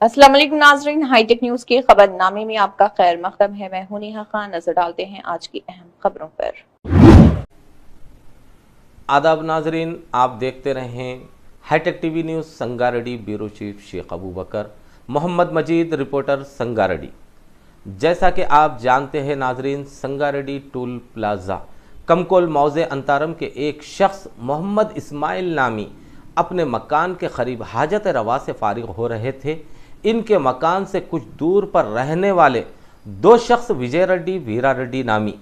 अस्सलाम वालेकुम नाजरीन, हाईटेक न्यूज के खबरनामे में आपका खैर मकदम है। मैं हूं नेहा खान। नजर डालते हैं आज की अहम खबरों पर। आदाब नाजरीन, आप देखते रहें hitech TV news. Sangareddy bureau chief Shaikh Abu Bakar, Mohammed Majeed reporter Sangareddy. जैसा कि आप जानते हैं नाजरीन, संगारेड्डी टोल प्लाजा कमकोल मौजे अंतारम के एक शख्स मोहम्मद इस्माइल नामी अपने मकान के करीब हाजत रवा से फारिग हो रहे थे। इनके मकान से कुछ दूर पर रहने वाले दो शख्स विजय रेड्डी, वीरा रेड्डी नामी,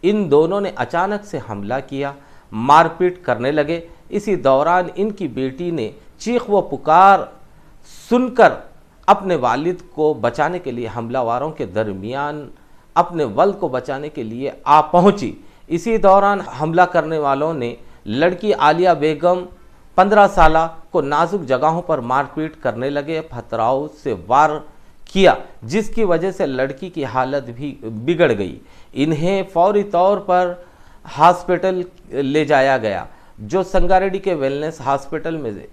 इन दोनों ने अचानक से हमला किया, मारपीट करने लगे। इसी दौरान इनकी बेटी ने चीख व पुकार सुनकर अपने वालिद को बचाने के लिए हमलावारों के दरमियान अपने वल्द को बचाने के लिए आ पहुंची। इसी दौरान हमला करने वालों ने लड़की आलिया बेगम 15 साल को नाजुक जगहों पर मारपीट करने लगे, पथराव से वार किया, जिसकी वजह से लड़की की हालत भी बिगड़ गई। इन्हें फौरी तौर पर हॉस्पिटल ले जाया गया, जो संगारेड्डी के वेलनेस हॉस्पिटल में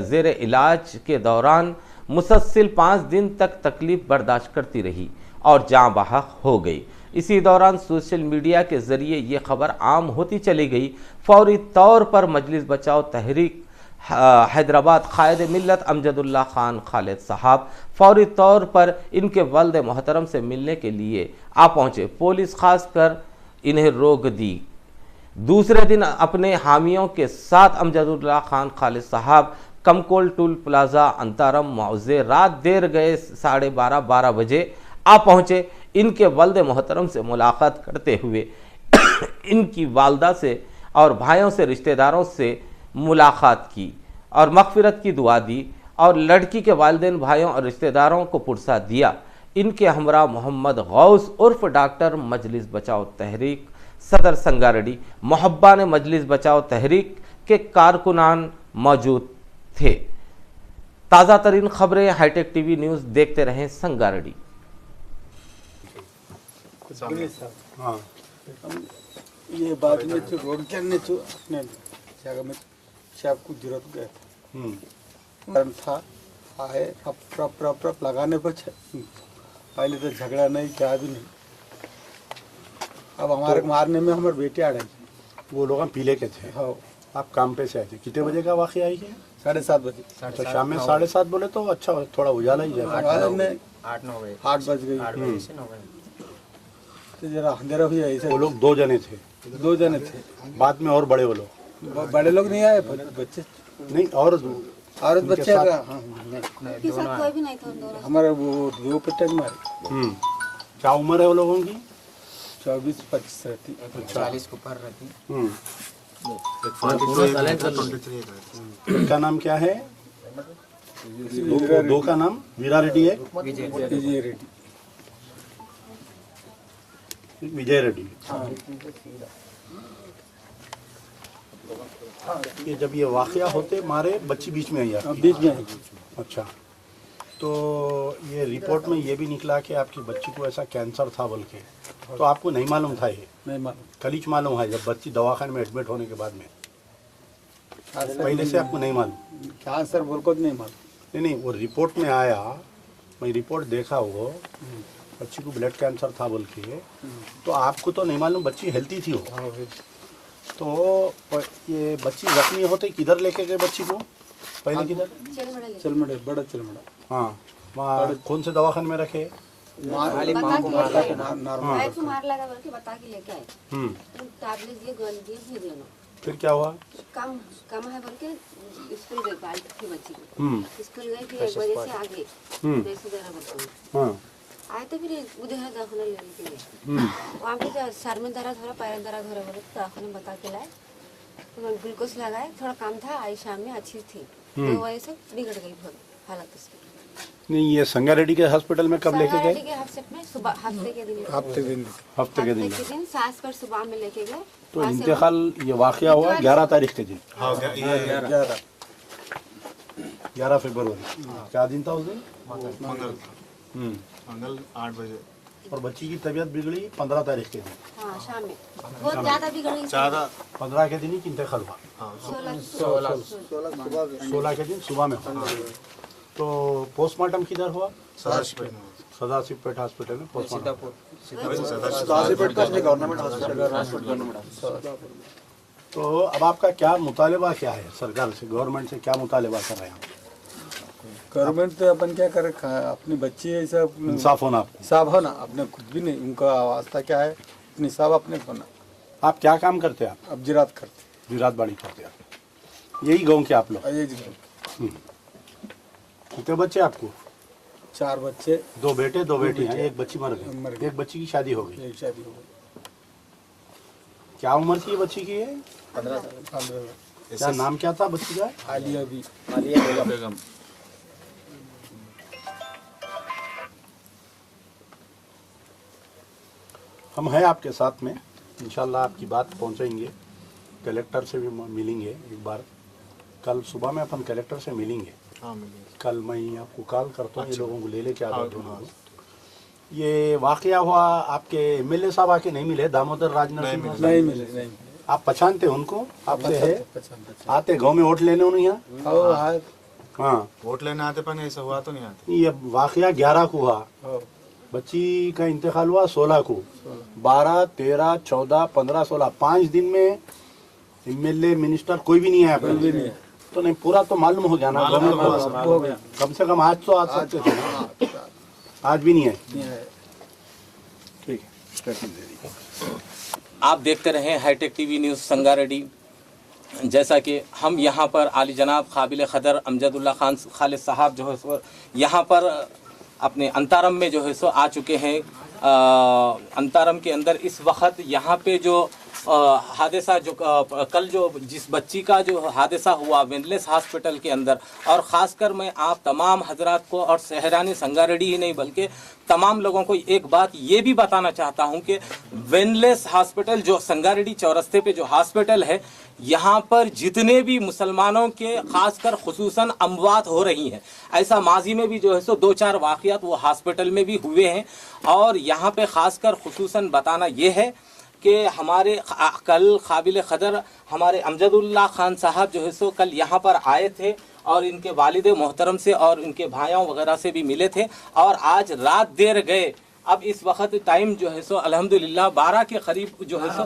जेर इलाज के दौरान मुसलसल 5 दिन तक तकलीफ बर्दाश्त करती रही और जाँ बहक हो गई। इसी दौरान सोशल मीडिया के ज़रिए ये खबर आम होती चली गई। फौरी तौर पर मजलिस बचाओ तहरीक हैदराबाद कायद मिल्लत अमजदुल्ला खान खालिद साहब फौरी तौर पर इनके वल्द मोहतरम से मिलने के लिए आ पहुँचे। पुलिस खासकर इन्हें रोक दी। दूसरे दिन अपने हामियों के साथ अमजदुल्ला खान खालिद साहब कमकोल टोल प्लाजा अंतारम मौजे रात देर गए 12:30 बजे आ पहुँचे। इनके वल्द मोहतरम से मुलाकात करते हुए इनकी वालदा से और भाइयों से, रिश्तेदारों से मुलाकात की और मग़फ़िरत की दुआ दी और लड़की के वालिदैन, भाइयों और रिश्तेदारों को पुरसा दिया। इनके हमरा मोहम्मद गौस उर्फ डॉक्टर मजलिस बचाओ तहरीक सदर संगारेड्डी, मोहब्बा ने मजलिस बचाओ तहरीक के कारकुनान मौजूद थे। ताज़ा तरीन खबरें हाईटेक टीवी न्यूज़ देखते रहें संगारेड्डी। हाँ, ये बाद में तो रोड करने तो अपने जगह में शायद कुछ जरूरत गए कारण था आए अब प्रप लगाने पर पहले तो झगड़ा नहीं, क्या भी नहीं। अब हमारे मारने में हमारे बेटे आ रहे थे। वो लोग पीले के थे। हाँ, आप काम पे से आए थे। कितने बजे का वाक़या आई है? 7:30 बजे। तो शाम में 7:30 बोले तो अच्छा, थोड़ा उजाला ही जाता। 8 बज गई। तो जरा अंधेरा हुआ ऐसे। वो लोग 2 जने थे। 2 जने थे। बाद में और बड़े वो लोग बड़े लोग नहीं आए, बच्चे नहीं और औरत बच्चे साथ? कोई भी नहीं था। हमारे वो 2 पिटे मारे। क्या उम्र है वो लोगों की? 24-25 रहती। 40 के ऊपर रहती। इनका नाम क्या है? दो का नाम वीरा रेड्डी है, विजय रेड्डी। ये जब ये वाक़या होते मारे बच्ची बीच में आई आपकी? बीच में आई। अच्छा, तो ये रिपोर्ट में ये भी निकला कि आपकी बच्ची को ऐसा कैंसर था बोल के, तो आपको नहीं मालूम था? ये नहीं मालूम। कल मालूम है जब बच्ची दवाखाने में एडमिट होने के बाद में? पहले से आपको नहीं मालूम? कैंसर बोल को नहीं मालूम। नहीं, वो रिपोर्ट में आया, मैं रिपोर्ट देखा, वो बच्ची को ब्लड कैंसर था बोल के, तो आपको तो नहीं मालूम, बच्ची हेल्थी थी वो। तो ये बच्ची जख्मी होते किधर लेके गए बच्ची को? पहले किधर? चलमड़े, बड़ा चलमड़ा। हाँ, वहाँ कौन से दवाखाने में रखे? मार लगा बोल के बता के लेके आए। टैबलेट दिए, गोली दिए, भेजे ना। फिर क्या हुआ? कम है बोल के स्कूल गई बाल की बच्ची को। स्कूल गई फिर 1 बजे से आगे 10-11 बजे। हाँ, आए तो फिर उधर दाखिला लेने के लिए वहाँ पे सर में दर्द हो रहा, पैर में दर्द हो रहा बोले तो दाखिला बता के लाए। तो मैं ग्लूकोज लगाए, थोड़ा काम था, आई शाम में अच्छी थी, तो वजह से बिगड़ गई बहुत हालत उसकी। नहीं, ये संगारेड्डी के हॉस्पिटल में कब लेके गए? के हॉस्पिटल में सुबह हफ्ते के दिन हफ्ते के दिन सास पर सुबह में लेके गए। तो इंतकाल ये वाक़या हुआ 11 तारीख के दिन। 11 फरवरी। क्या दिन था उस दिन? मंगल 8 बजे। और बच्ची की तबीयत बिगड़ी 15 तारीख के दिन। हाँ, शाम में बहुत ज्यादा बिगड़ गई। 15 के दिन ही इंतकाल हुआ। 16 16 के दिन सुबह में हुआ। तो पोस्टमार्टम किधर हुआ? सदाशिवपेट हॉस्पिटल में पोस्टमार्टम। तो अब आपका क्या मुतालबा क्या है सरकार से, गवर्नमेंट से क्या मुतालबा कर रहे हैं आप? गवर्नमेंट तो अपन क्या करे, अपनी बच्ची ऐसा इंसाफ होना आपको। साफ होना, अपने खुद भी नहीं, उनका वास्ता क्या है, अपनी साफ अपने होना। आप क्या काम करते हैं? आप अब जिरात करते, जिरात बाड़ी करते हैं आप, यही गाँव के आप लोग? ये कितने बच्चे आपको? 4 बच्चे, 2 बेटे 2 बेटी हैं, एक बच्ची मर मर गई, गई। एक बच्ची की शादी हो गई। एक शादी हो गई, क्या उम्र की बच्ची की है? 15 साल। क्या नाम क्या था बच्ची का? आलिया भी। बेगम। हम हैं आपके साथ में, इंशाल्लाह आपकी बात पहुंचाएंगे, कलेक्टर से भी मिलेंगे एक बार। कल सुबह में अपन कलेक्टर से मिलेंगे। हाँ मिलिए। कल मैं आपको कॉल करता हूँ, ये लोगों को ले लेके आ जाओ। ये वाकया हुआ आपके एमएलए साहब आके नहीं मिले, दामोदर राज नरसिम्हा साहब? नहीं मिले, नहीं मिले। आप पहचानते उनको? आपसे है? पहचान। आते गांव में वोट लेने उन्हें यहाँ? ओ हाँ, हाँ। वोट लेने आते पर ऐसा हुआ तो नहीं आते। ये वाकया 11 को हुआ, ओ, बच्ची का इंतकाल हुआ 16 को। 12, 13, 14, 15, 16 5 दिन में एमएलए मिनिस्टर कोई भी नहीं आया। भी नहीं। तो नहीं पूरा तो मालूम हो गया ना, हो गया। कम से कम आज तो आ सकते थे ना, आज भी नहीं है। नहीं है। ठीक है, स्टेटमेंट दे दीजिए। आप देखते रहे हाईटेक टीवी न्यूज़ संगारेड्डी। जैसा कि हम यहाँ पर आली जनाब काबिल क़दर अमजदुल्ला खान खालिद साहब जो है सो यहाँ पर अपने अंतारम में जो है सो आ चुके हैं। अंतारम के अंदर इस वक्त यहाँ पे जो हादसा जो कल जो जिस बच्ची का जो हादसा हुआ वेनलेस हॉस्पिटल के अंदर, और ख़ासकर मैं आप तमाम हजरात को और सहरानी संगारेड्डी ही नहीं बल्कि तमाम लोगों को एक बात ये भी बताना चाहता हूँ कि वेनलेस हॉस्पिटल जो संगारेड्डी चौरस्ते पे जो हॉस्पिटल है, यहाँ पर जितने भी मुसलमानों के खासकर खुसूसन अमवात हो रही हैं, ऐसा माजी में भी जो है सो 2-4 वाक़यात वो हॉस्पिटल में भी हुए हैं। और यहाँ पे खासकर खुसूसन बताना ये है कि हमारे कल काबिल क़दर हमारे अमजदुल्ला खान साहब जो है सो कल यहाँ पर आए थे और इनके वालिद मोहतरम से और इनके भाइयों वगैरह से भी मिले थे, और आज रात देर गए। अब इस वक्त टाइम जो है सो अल्हम्दुलिल्लाह 12 के करीब जो है सो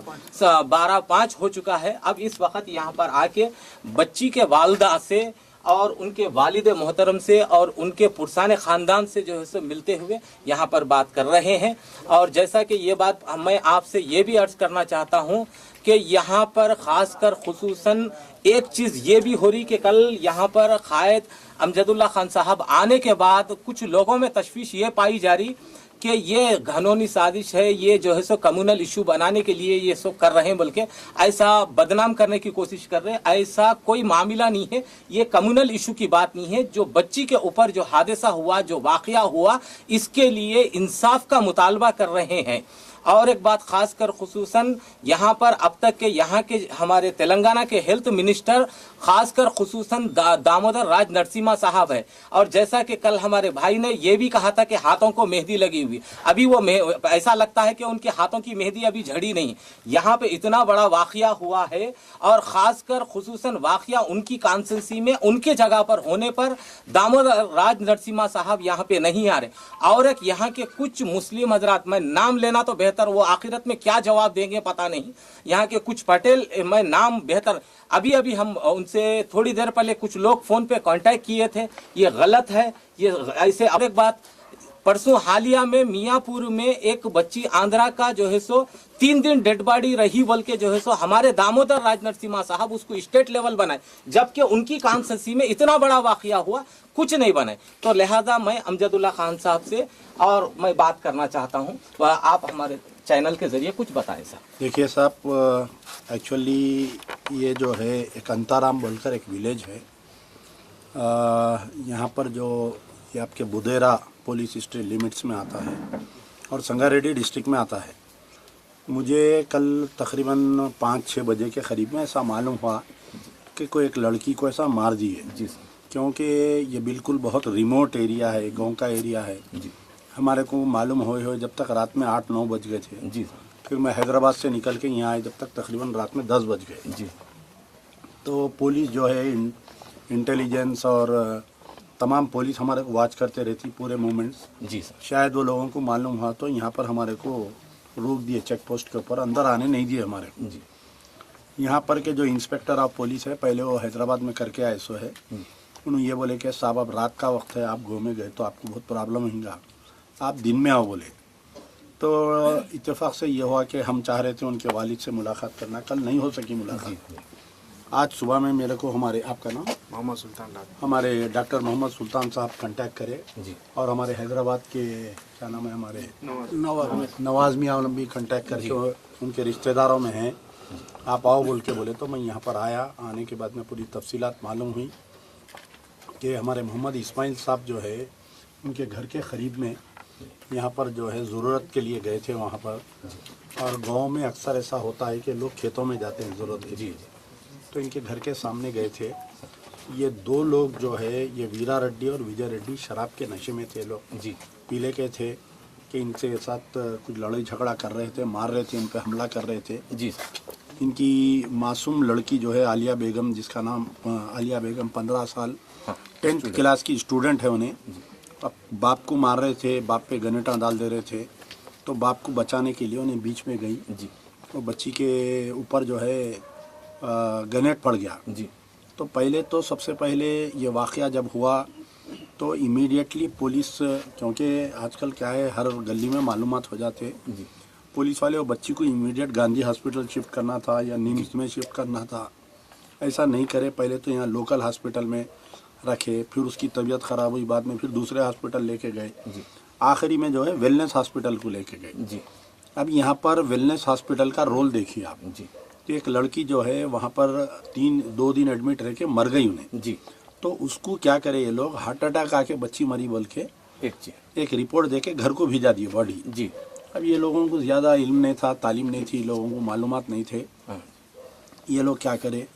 12:05 हो चुका है। अब इस वक्त यहाँ पर आके बच्ची के वालदा से और उनके वालिद मोहतरम से और उनके पुरसाने ख़ानदान से जो है सो मिलते हुए यहाँ पर बात कर रहे हैं। और जैसा कि ये बात मैं आपसे ये भी अर्ज़ करना चाहता हूँ कि यहाँ पर ख़ासकर खुसूसन एक चीज़ ये भी हो रही कि कल यहाँ पर क़ायद अमजदुल्ला खान साहब आने के बाद कुछ लोगों में तशवीश ये पाई जा रही कि ये घनौनी साजिश है, ये जो है सो कम्युनल इशू बनाने के लिए ये सब कर रहे हैं, बल्कि ऐसा बदनाम करने की कोशिश कर रहे हैं। ऐसा कोई मामला नहीं है, ये कम्युनल इशू की बात नहीं है। जो बच्ची के ऊपर जो हादसा हुआ, जो वाक़या हुआ, इसके लिए इंसाफ का मुतालबा कर रहे हैं। और एक बात खासकर खुसूसन यहाँ पर अब तक के यहाँ के हमारे तेलंगाना के हेल्थ मिनिस्टर खासकर खुसूसन दामोदर राज नरसिम्हा साहब है। और जैसा कि कल हमारे भाई ने ये भी कहा था कि हाथों को मेहंदी लगी हुई, अभी वो ऐसा लगता है कि उनके हाथों की मेहंदी अभी झड़ी नहीं। यहाँ पे इतना बड़ा वाक़या हुआ है और ख़ासकर खुसूसन वाक़या उनकी कॉन्स्टिट्यूंसी में उनके जगह पर होने पर दामोदर राज नरसिम्हा साहब यहाँ पे नहीं आ रहे। और एक यहाँ के कुछ मुस्लिम हजरात, मैं नाम लेना तो बेहतर, वो आखिरत में क्या जवाब देंगे पता नहीं, यहाँ के कुछ पटेल, मैं नाम बेहतर, अभी हम उनसे थोड़ी देर पहले कुछ लोग फ़ोन पे कांटेक्ट किए थे, ये गलत है ये ऐसे। अब एक बात, परसों हालिया में मियाँपुर में एक बच्ची आंध्रा का जो है सो 3 दिन डेड बॉडी रही, बल्कि जो है सो हमारे दामोदर राज नरसिम्हा साहब उसको स्टेट लेवल बनाए, जबकि उनकी कॉन्स्टिट्यूंसी में इतना बड़ा वाक़या हुआ कुछ नहीं बने। तो लिहाजा मैं अमजदुल्ला खान साहब से और मैं बात करना चाहता हूँ, आप हमारे चैनल के ज़रिए कुछ बताएं सर। देखिए साहब, एक्चुअली ये जो है एक अंताराम बोलकर एक विलेज है, यहाँ पर जो ये आपके बुदेरा पुलिस स्टेट लिमिट्स में आता है और संगारेड्डी डिस्ट्रिक्ट में आता है। मुझे कल तकरीबन 5-6 बजे के करीब में ऐसा मालूम हुआ कि कोई एक लड़की को ऐसा मार दिए। जी सर। क्योंकि ये बिल्कुल बहुत रिमोट एरिया है, गांव का एरिया है। जी। हमारे को मालूम हुए जब तक रात में 8-9 बज गए थे। जी सर। फिर मैं हैदराबाद से निकल के यहाँ आए जब तक तकरीबन रात में 10 बज गए। जी। तो पुलिस जो है इंटेलिजेंस और तमाम पुलिस हमारे को वॉच करते रहती पूरे मूवमेंट्स। जी सर। शायद वो लोगों को मालूम हुआ तो यहाँ पर हमारे को रोक दिए, चेक पोस्ट के ऊपर अंदर आने नहीं दिए हमारे को। जी। यहाँ पर के जो इंस्पेक्टर ऑफ पुलिस है, पहले वो हैदराबाद में करके आए सो है, उन्होंने ये बोले कि साहब अब रात का वक्त है, आप घूमे गए तो आपको बहुत प्रॉब्लम होगा, आप दिन में आओ बोले। तो इत्तेफाक से ये हुआ कि हम चाह रहे थे उनके वालिद से मुलाकात करना, कल नहीं हो सकी मुलाकात। आज सुबह में मेरे को हमारे, आपका नाम? मोहम्मद सुल्तान डॉक्टर। हमारे डॉक्टर मोहम्मद सुल्तान साहब कांटेक्ट करे जी। और हमारे हैदराबाद के क्या नाम है, हमारे नवाज मियाँ भी कांटेक्ट करके उनके रिश्तेदारों में हैं, आप आओ बोल के बोले। तो मैं यहाँ पर आया, आने के बाद में पूरी तफसीलात मालूम हुई कि हमारे मोहम्मद इस्माइल साहब जो है उनके घर के करीब में यहाँ पर जो है ज़रूरत के लिए गए थे वहाँ पर। और गांव में अक्सर ऐसा होता है कि लोग खेतों में जाते हैं ज़रूरत के लिए, तो इनके घर के सामने गए थे। ये दो लोग जो है, ये वीरा रेड्डी और विजय रेड्डी, शराब के नशे में थे लोग जी, पीले के थे कि इनसे साथ कुछ लड़ाई झगड़ा कर रहे थे, मार रहे थे, इन पर हमला कर रहे थे जी। इनकी मासूम लड़की जो है आलिया बेगम, जिसका नाम आलिया बेगम 15 साल 10th क्लास की स्टूडेंट है, उन्हें अब बाप को मार रहे थे, बाप पे गनेटा डाल दे रहे थे। तो बाप को बचाने के लिए उन्हें बीच में गई जी, तो बच्ची के ऊपर जो है गनेट पड़ गया जी। तो पहले तो सबसे पहले ये वाक़या जब हुआ तो इमीडिएटली पुलिस, क्योंकि आजकल क्या है हर गली में मालूमात हो जाते जी, पुलिस वाले वो बच्ची को इमीडिएट गांधी हॉस्पिटल शिफ्ट करना था या निम्स में शिफ्ट करना था, ऐसा नहीं करे। पहले तो यहाँ लोकल हॉस्पिटल में रखे, फिर उसकी तबीयत ख़राब हुई, बाद में फिर दूसरे हॉस्पिटल लेके गए जी, आखिरी में जो है वेलनेस हॉस्पिटल को लेके गए जी। अब यहाँ पर वेलनेस हॉस्पिटल का रोल देखिए आप जी। तो एक लड़की जो है वहाँ पर 2 दिन एडमिट रह के मर गई उन्हें जी। तो उसको क्या करे ये लोग, हार्ट अटैक आके बच्ची मरी बोल के एक रिपोर्ट दे के घर को भेजा दी बॉडी जी। अब ये लोगों को ज़्यादा इल्म नहीं था, तालीम नहीं थी, लोगों को मालूमात नहीं थे। ये लोग क्या करे,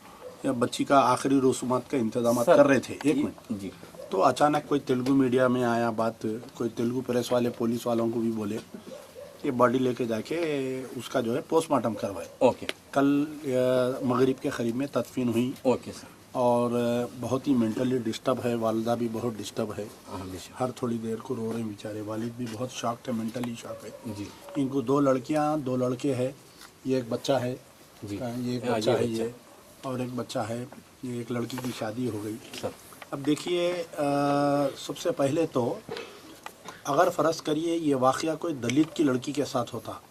या बच्ची का आखिरी रसूमात का इंतजाम कर रहे थे। एक मिनट जी। तो अचानक कोई तेलुगु मीडिया में आया बात, कोई तेलुगु प्रेस वाले पुलिस वालों को भी बोले कि बॉडी लेके जाके उसका जो है पोस्टमार्टम करवाए। ओके। कल मगरिब के करीब में तदफीन हुई। Okay sir. और बहुत ही मेंटली डिस्टर्ब है, वालिदा भी बहुत डिस्टर्ब है, हर थोड़ी देर को रो रहे हैं बेचारे, वालिद भी बहुत शॉक है, मेंटली शॉक है जी। इनको 2 लड़कियां 2 लड़के हैं, ये एक बच्चा है जी, ये एक बच्चा है ये, और एक बच्चा है ये, एक लड़की की शादी हो गई सब। अब देखिए सबसे पहले तो अगर फ़र्ज़ करिए ये वाक़या कोई दलित की लड़की के साथ होता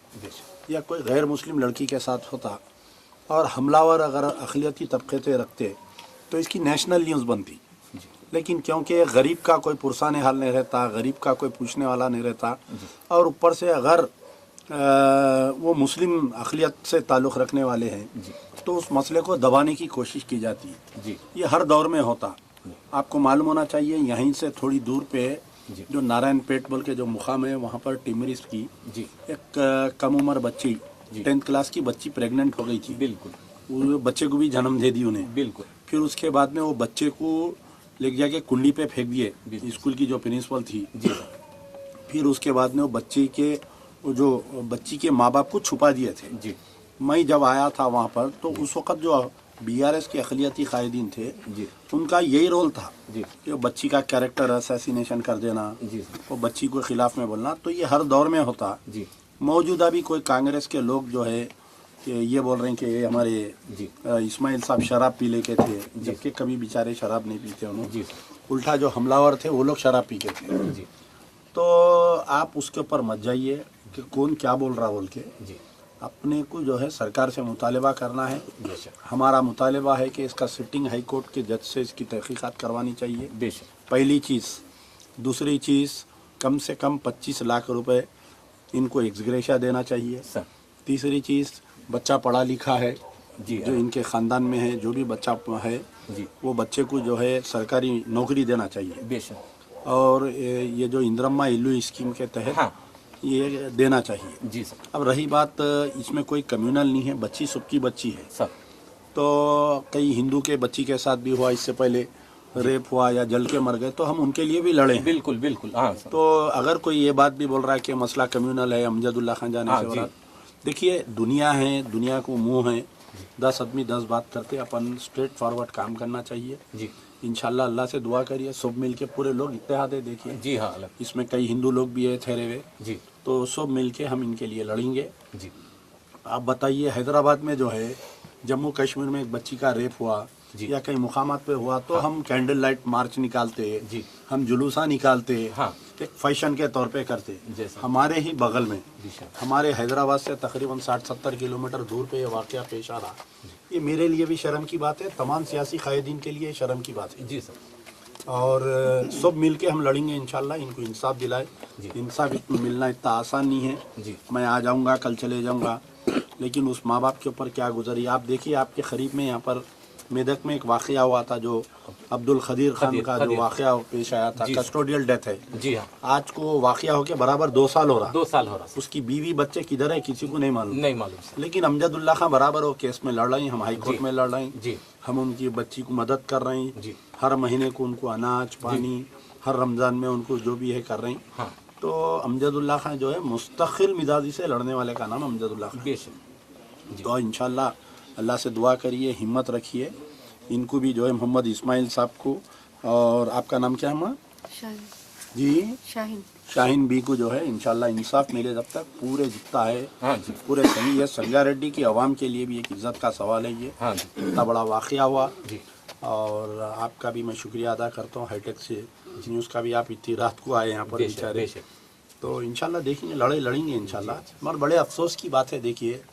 या कोई गैर मुस्लिम लड़की के साथ होता और हमलावर अगर अक़लियती तबके से रखते तो इसकी नेशनल न्यूज़ बनती, लेकिन क्योंकि गरीब का कोई पुरसान हाल नहीं रहता, गरीब का कोई पूछने वाला नहीं रहता, और ऊपर से अगर वो मुस्लिम अक़लियत से ताल्लुक़ रखने वाले हैं तो उस मसले को दबाने की कोशिश की जाती है जी। ये हर दौर में होता। आपको मालूम होना चाहिए, यहीं से थोड़ी दूर पे जो नारायण पेट बोल के जो मुकाम है वहाँ पर टिमरिस की जी एक कम उम्र बच्ची 10th क्लास की बच्ची प्रेग्नेंट हो गई थी। बिल्कुल। वो बच्चे को भी जन्म दे दी उन्हें। बिल्कुल। फिर उसके बाद में वो बच्चे को ले जाके कुंडी पे फेंक दिए स्कूल की जो प्रिंसिपल थी जी। फिर उसके बाद में वो बच्ची के माँ बाप को छुपा दिए थे जी। मैं जब आया था वहाँ पर तो उस वक़्त जो BRS के अक़लियती कायदीन थे जी, उनका यही रोल था जी कि बच्ची का कैरेक्टर असैसिनेशन कर देना जी, वो बच्ची के ख़िलाफ़ में बोलना। तो ये हर दौर में होता जी। मौजूदा भी कोई कांग्रेस के लोग जो है ये बोल रहे हैं कि ये हमारे इस्माइल साहब शराब पी लेके थे, जबकि कभी बेचारे शराब नहीं पीते उन्होंने, उल्टा जो हमलावर थे वो लोग शराब पी के थे जी। तो आप उसके ऊपर मत जाइए कि कौन क्या बोल रहा बोल के जी। अपने को जो है सरकार से मुतालबा करना है। हमारा मुतालबा है कि इसका सिटिंग हाई कोर्ट के जज से इसकी तहकीकात करवानी चाहिए बेशक, पहली चीज़। दूसरी चीज़, कम से कम 25 लाख रुपए इनको एक्सग्रेशिया देना चाहिए। तीसरी चीज़, बच्चा पढ़ा लिखा है जी, जो इनके ख़ानदान में है, जो भी बच्चा है जी, वो बच्चे को जो है सरकारी नौकरी देना चाहिए बेशक। और ये जो इंदिरम्मा इल्लू स्कीम के तहत ये देना चाहिए जी सर। अब रही बात, इसमें कोई कम्युनल नहीं है, बच्ची सबकी बच्ची है सर। तो कई हिंदू के बच्ची के साथ भी हुआ, इससे पहले रेप हुआ या जल के मर गए, तो हम उनके लिए भी लड़े। बिल्कुल बिल्कुल हाँ सर। तो अगर कोई ये बात भी बोल रहा है कि मसला कम्युनल है, अमजदुल्ला खान जाने से, देखिए दुनिया है, दुनिया को मुँह है, 10 आदमी 10 बात करते, अपन स्ट्रेट फॉरवर्ड काम करना चाहिए जी। इंशाल्लाह अल्लाह से दुआ करिए, सब मिल के पूरे लोग इत्तेहाद है। देखिए जी हाँ अलग इसमें कई हिंदू लोग भी है ठहरे हुए, जी तो सब मिल के हम इनके लिए लड़ेंगे। जी आप बताइए, हैदराबाद में जो है, जम्मू कश्मीर में एक बच्ची का रेप हुआ जी। या कई मुकामात पे हुआ तो हम कैंडल लाइट मार्च निकालते, जी। हम जुलूसा निकालते, हाँ। एक फैशन के तौर पे करते। जैसा। हमारे ही बगल में जी सर। हमारे हैदराबाद से तकरीबन 60-70 किलोमीटर दूर पे ये वाक़या पेश आ रहा। ये मेरे लिए भी शर्म की बात है, तमाम सियासी कायदीन के लिए शर्म की बात है। जी सर। और सब मिल के हम लड़ेंगे इंशाल्लाह, इनको इंसाफ दिलाए। इंसाफ मिलना इतना आसान नहीं है। जी। मैं आ जाऊंगा, कल चले जाऊंगा, लेकिन उस माँ बाप के ऊपर क्या गुजरी। आप देखिए, आपके करीब में यहाँ पर मेदक में एक वाक़या हुआ था, जो अब्दुल खदीर खान का जो वाक़या पेश आया था, कस्टोडियल डेथ है। जी हाँ। आज को वाक़या होके बराबर 2 साल हो रहा। 2 साल हो रहा। उसकी बीवी बच्चे किधर है किसी को नहीं मालूम। नहीं मालूम सर। लेकिन अमजदुल्ला खान बराबर वो केस में लड़ रहे हैं, हम हाई कोर्ट में लड़ रहे हैं। जी। हम उनकी बच्ची को मदद कर रहे हैं। जी। हर महीने को उनको अनाज पानी, हर रमज़ान में उनको जो भी है कर रहे हैं। हाँ। तो अमजदुल्ला खान जो है, मुस्तकिल मिजाजी से लड़ने वाले का नाम अमजदुल्ला खान। बेशक। तो इंशाल्लाह अल्लाह से दुआ करिए, हिम्मत रखिए। इनको भी जो है मोहम्मद इस्माइल साहब को, और आपका नाम क्या है माँ? शाहीन। जी शाहीन। शाहीन बी को जो है इंशाल्लाह इंसाफ मिले जब तक, पूरे जितना है हाँ जी। पूरे सही है। संगारेड्डी की आवाम के लिए भी एक इज्जत का सवाल है ये। हाँ जी। इतना बड़ा वाक़या हुआ। जी। और आपका भी मैं शुक्रिया अदा करता हूँ, हाईटेक से न्यूज़ का भी, आप इतनी रात को आए यहाँ पर बेशक, बेचारे। बेशक। तो इंशाल्लाह देखेंगे, लड़ेंगे इंशाल्लाह। मगर बड़े अफसोस की बात है, देखिए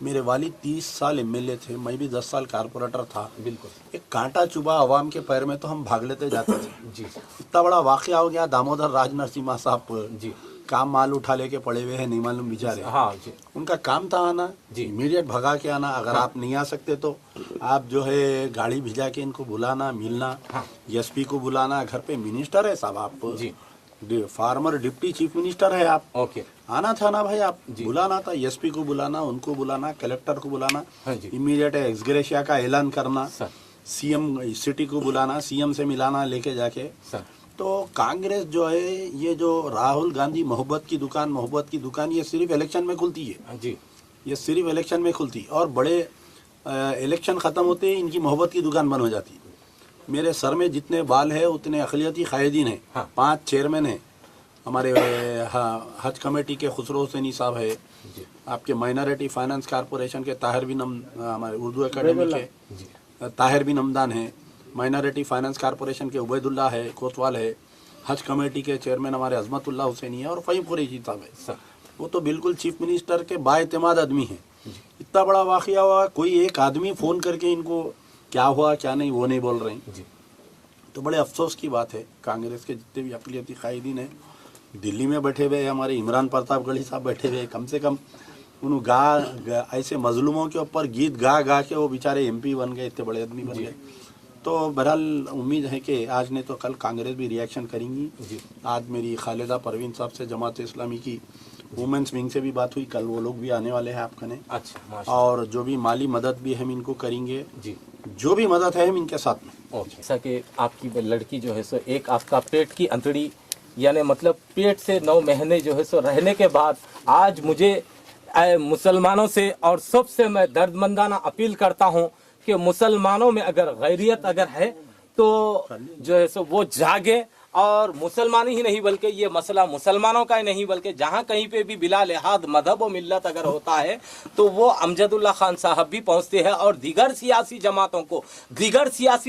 मेरे वालिद 30 साल एमएलए थे, मैं भी 10 साल कारपोरेटर था। बिल्कुल। एक कांटा चुभा आवाम के पैर में तो हम भाग लेते जाते थे। जी। इतना बड़ा वाक़या हो गया, दामोदर राज नरसिम्हा साहब जी। काम माल उठा लेके पड़े हुए हैं, नहीं मालूम बेचारे। हाँ जी। उनका काम था आना, जी। इमीडिएट भगा के आना। अगर आप नहीं आ सकते तो आप जो है गाड़ी भिजा के इनको बुलाना, मिलना। हाँ। एसपी को बुलाना, घर पे मिनिस्टर है साहब, आप जी। फार्मर डिप्टी चीफ मिनिस्टर है आप, ओके। आना था ना भाई, आप जी। बुलाना था। एसपी को बुलाना, उनको बुलाना, कलेक्टर को बुलाना, हाँ जी। इमीडिएट एक्सग्रेशिया का ऐलान करना, सर। सीएम सिटी को बुलाना, सीएम से मिलाना लेके जाके। सर। तो कांग्रेस जो है, ये जो राहुल गांधी मोहब्बत की दुकान, ये सिर्फ इलेक्शन में खुलती है। जी। ये सिर्फ इलेक्शन में खुलती, और बड़े इलेक्शन ख़त्म होते ही इनकी मोहब्बत की दुकान बंद हो जाती है। मेरे सर में जितने बाल है उतने अक़लियती कायदीन हैं। हाँ। 5 चेयरमैन हैं हमारे। हज कमेटी के खुसरो हुसैनी साहब है, आपके माइनॉरिटी फाइनेंस कॉरपोरेशन के ताहिर बिन हमारे उर्दू एकेडमी के ताहिर बिन हमदान है, माइनॉरिटी फाइनेंस कॉरपोरेशन के उबैदुल्ला है, कोतवाल है, हज कमेटी के चेयरमैन हमारे अजमतुल्लाह हुसैनी है, और फ़हीम कुरैशी साहब है। सर। वो तो बिल्कुल चीफ मिनिस्टर के बाएतमाद आदमी हैं। इतना बड़ा वाक़या हुआ, कोई एक आदमी फ़ोन करके इनको क्या हुआ क्या नहीं वो नहीं बोल रहे हैं। जी। तो बड़े अफसोस की बात है, कांग्रेस के जितने भी अक़लियती कायदीन हैं दिल्ली में बैठे हुए, हमारे इमरान प्रतापगढ़ी साहब बैठे हुए, कम से कम उन ऐसे मजलूमों के ऊपर गीत गा के वो बेचारे एमपी बन गए, इतने बड़े आदमी बन गए। तो बहरहाल उम्मीद है कि आज नहीं तो कल कांग्रेस भी रिएक्शन करेंगी। आज मेरी खालिदा परवीन साहब से जमात इस्लामी की वुमेंस विंग से भी बात हुई, कल वो लोग भी आने वाले हैं आपके ने। अच्छा, माशाअल्लाह। और जो भी माली मदद भी हम इनको करेंगे, जी। जो भी मदद है हम इनके साथ में। ओके। जैसा कि आपकी लड़की जो है सो, एक आपका पेट की अंतड़ी, यानी मतलब पेट से 9 महीने जो है सो रहने के बाद, आज मुझे मुसलमानों से और सबसे मैं दर्दमंदाना अपील करता हूँ कि मुसलमानों में अगर गैरियत अगर है तो जो है सो वो जागे, और मुसलमान ही नहीं बल्कि ये मसला मुसलमानों का ही नहीं बल्कि जहाँ कहीं पे भी बिला लिहाज मजहब और मिल्लत अगर होता है तो वो अमजदुल्ला खान साहब भी पहुँचते हैं, और दीगर सियासी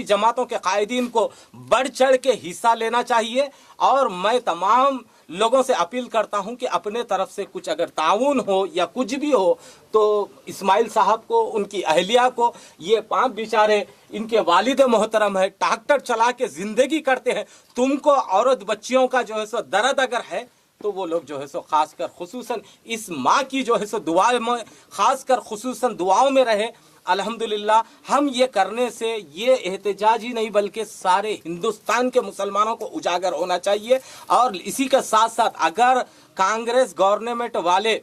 जमातों के कायदीन को बढ़ चढ़ के हिस्सा लेना चाहिए। और मैं तमाम लोगों से अपील करता हूं कि अपने तरफ से कुछ अगर ताउन हो या कुछ भी हो तो इस्माइल साहब को, उनकी अहलिया को, ये 5 बेचारे इनके वालिद मोहतरम है, ट्रैक्टर चला के जिंदगी करते हैं। तुमको औरत बच्चियों का जो है सो दर्द अगर है तो वो लोग जो है सो खासकर खुसूसन इस माँ की जो है सो दुआ में, खासकर खुसूसन दुआओं में रहे। अल्हम्दुलिल्लाह हम ये करने से ये एहतजाज ही नहीं बल्कि सारे हिंदुस्तान के मुसलमानों को उजागर होना चाहिए। और इसी के साथ साथ अगर कांग्रेस गवर्नमेंट वाले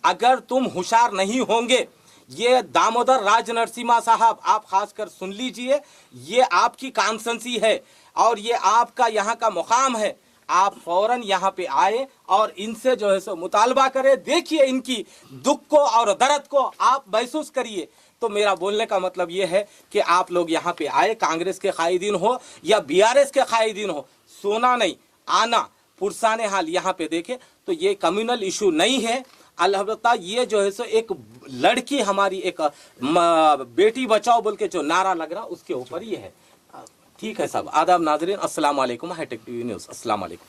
अगर तुम होशियार नहीं होंगे, ये दामोदर राज नरसिम्हा साहब आप खासकर सुन लीजिए, ये आपकी कॉन्स्टिट्यूंसी है और ये आपका यहाँ का मुकाम है। आप फौरन यहाँ पे आए और इनसे जो है सो मुतालबा करें, देखिए इनकी दुख को और दर्द को आप महसूस करिए। तो मेरा बोलने का मतलब ये है कि आप लोग यहाँ पे आए, कांग्रेस के कायदीन हो या बीआरएस के कायदीन हो, सोना नहीं, आना, पुरसाने हाल यहाँ पे देखे तो ये कम्युनल इशू नहीं है। अलबत्ता ये जो है सो एक लड़की हमारी, एक बेटी बचाओ बोल के जो नारा लग रहा उसके ऊपर ये है। ठीक है साहब, आदाब नाजरीन, अस्सलाम वालेकुम, हाईटेक टीवी न्यूज़, अस्सलाम वालेकुम।